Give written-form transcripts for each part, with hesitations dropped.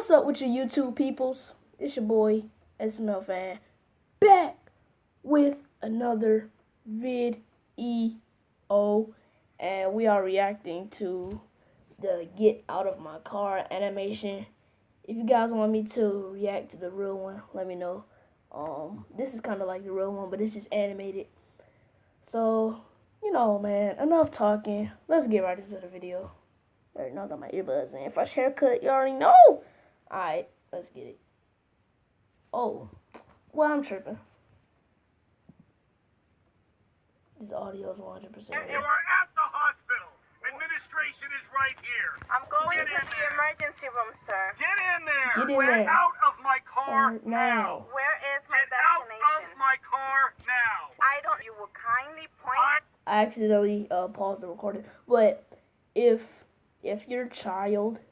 What's up with your YouTube peoples? It's your boy, SML Fan, back with another video, and we are reacting to the Get Out of My Car animation. If you guys want me to react to the real one, let me know. This is kind of like the real one, but it's just animated. So, you know, man, enough talking. Let's get right into the video. I already know I got my earbuds in. Fresh haircut, you already know. Alright, let's get it. Oh, well, I'm tripping. This audio is 100%. You are at the hospital. Administration is right here. I'm going to the emergency room, sir. Get in there. Get in there. Out of my car now. Where is my Get out destination? of my car now. I don't. You will kindly point. I accidentally paused the recording. But if your child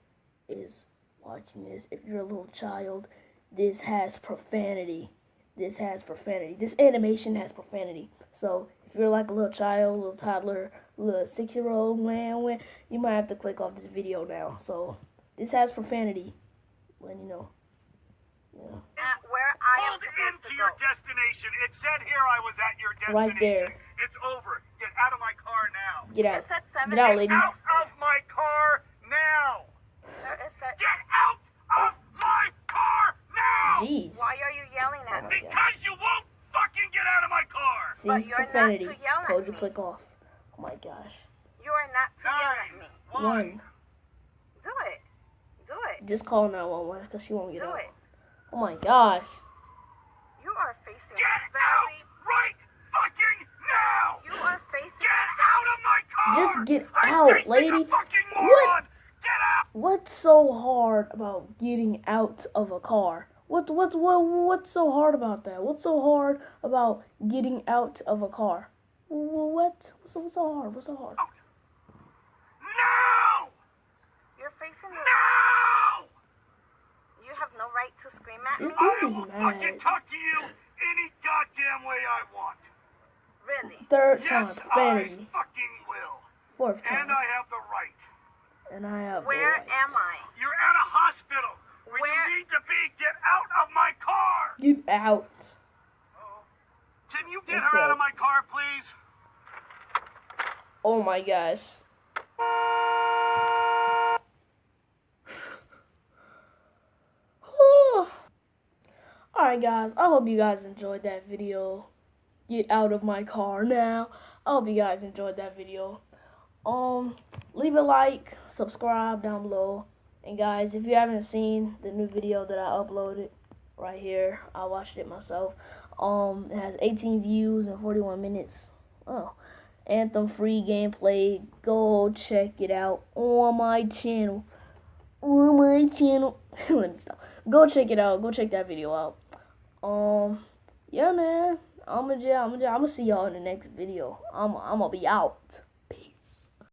is watching this, if you're a little child, this has profanity. This animation has profanity. So if you're like a little child, little toddler, little 6-year-old man, you might have to click off this video now. So this has profanity. Let you know. Yeah. Where I am Pulled supposed into to your go. destination. It said here I was at your destination. Right there. It's over. Get out of my car now. Get out. It said 7 Get out, lady. Out of my car now. Sir, it said. Get out of my car now. Jeez. Why are you yelling at me? Because you won't fucking get out of my car. See, But you're not profanity. to yell at Told you me. click off. Oh my gosh. You are not to yell at me. One. Do it. Do it. Just call 911 because she won't get Do out. it. Oh my gosh. You are facing Get very. out right fucking now. You are facing. Get out of my car. Just get I'm out, facing lady. a fucking What? moron. Get out. What's so hard about getting out of a car? What's so hard about that? What's so hard about getting out of a car? What's so hard? What's so hard? No. You're facing. No. You have no right to scream at This me. I dude is will mad. fucking talk to you any goddamn way I want. Really? Third time, Yes, profanity. I fucking will. Fourth time. And I have the right. And I have Where the right. am I? You're at a hospital. Where Where- you need to be. Get out of my car. Get out. Can you get What's her out up? of my car, please? Oh my gosh. Alright guys, I hope you guys enjoyed that video. Get out of my car now. I hope you guys enjoyed that video. Leave a like, subscribe down below. And guys, if you haven't seen the new video that I uploaded right here, I watched it myself. It has 18 views and 41 minutes. Oh, Anthem free gameplay. Go check it out on my channel. On my channel. Let me stop. Go check it out. Go check that video out. Yeah, man. I'ma see y'all in the next video. I'ma be out.